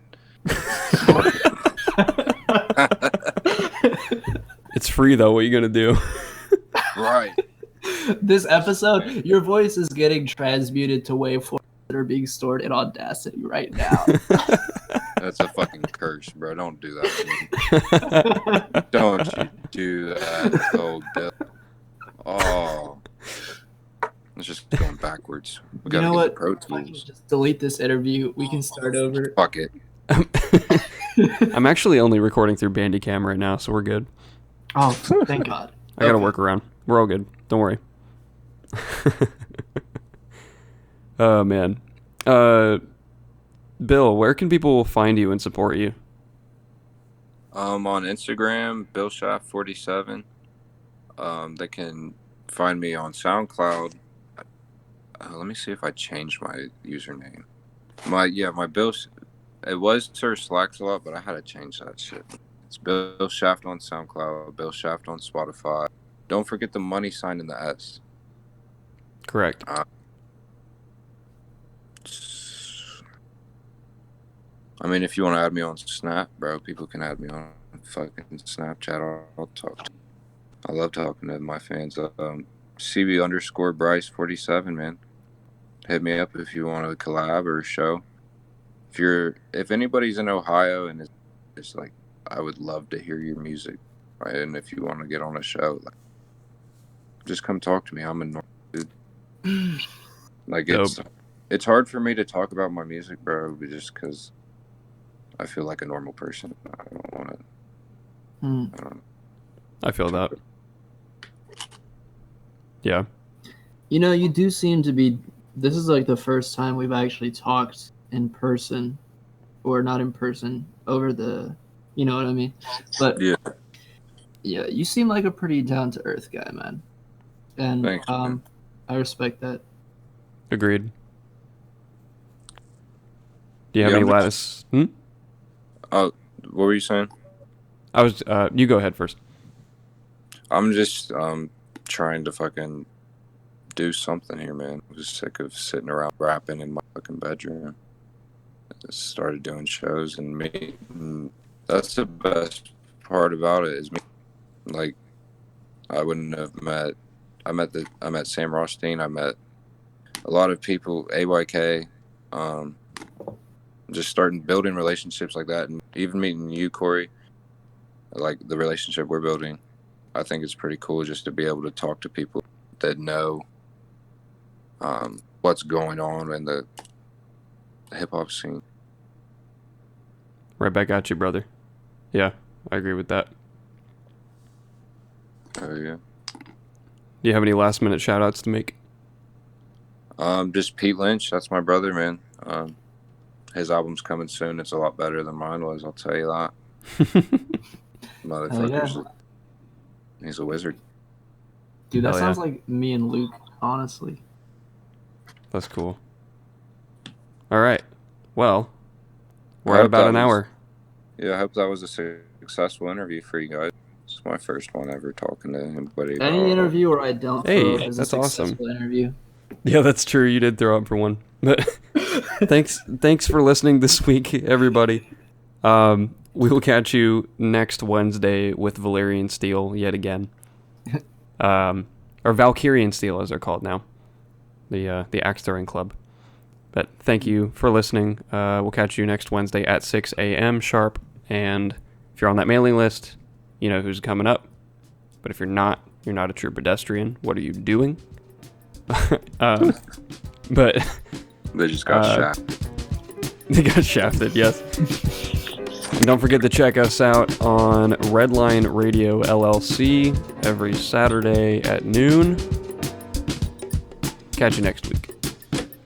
It's free though. What are you gonna do? Right. This episode, your voice is getting transmuted to waveforms that are being stored in Audacity right now. That's a fucking curse, bro. Don't do that to me. Don't you do that, old Bill. Oh. It's just going backwards. We gotta get the Pro Tools. Just delete this interview. We can start over. Fuck it. I'm actually only recording through Bandicam right now, so we're good. Oh, thank God. I got to work around. We're all good. Don't worry. Oh, man. Bill, where can people find you and support you? On Instagram, BillShaft47. They can find me on SoundCloud. Let me see if I changed my username. My Bill. It was Sir Slacks a lot, but I had to change that shit. It's Bill Shaft on SoundCloud, Bill Shaft on Spotify. Don't forget the money sign in the S. Correct. I mean, if you want to add me on Snap, bro, people can add me on fucking Snapchat. I'll talk to you. I love talking to my fans. CB_Bryce47, man. Hit me up if you want to collab or a show. If anybody's in Ohio and it's like, I would love to hear your music, right? And if you want to get on a show, like, just come talk to me. I'm a normal dude. Like, it's hard for me to talk about my music, bro, just because I feel like a normal person. I don't want to. I feel that. Yeah. You know, you do seem to be. This is like the first time we've actually talked in person, or not in person, over the. You know what I mean? But yeah, you seem like a pretty down to earth guy, man. And thanks, man. I respect that. Agreed. Do you have any lattice? What were you saying? I was. You go ahead first. I'm just trying to fucking do something here, man. I'm just sick of sitting around rapping in my fucking bedroom. I just started doing shows and meeting. That's the best part about it is me. Like, I wouldn't have met. I met Sam Rothstein. I met a lot of people. AYK. Just starting building relationships like that, and even meeting you, Cory. Like the relationship we're building, I think it's pretty cool just to be able to talk to people that know what's going on in the hip hop scene. Right back at you, brother. Yeah, I agree with that. Oh yeah. Do you have any last minute shout outs to make? Just Pete Lynch. That's my brother, man. His album's coming soon. It's a lot better than mine was. I'll tell you that. Motherfuckers. He's a wizard. Dude, that sounds like me and Luke, honestly. That's cool. All right. Well, We're at about an hour. Yeah, I hope that was a successful interview for you guys. It's my first one ever talking to anybody. Any interview where I don't throw up is a successful interview. Yeah, that's true. You did throw up for one. But thanks for listening this week, everybody. We will catch you next Wednesday with Valyrian Steel yet again. Or Valkyrian Steel, as they're called now. The axe throwing club. But thank you for listening. We'll catch you next Wednesday at 6 a.m. sharp. And if you're on that mailing list, you know who's coming up. But if you're not a true pedestrian. What are you doing? But they just got shafted. They got shafted, yes. And don't forget to check us out on Redline Radio LLC every Saturday at noon. Catch you next week.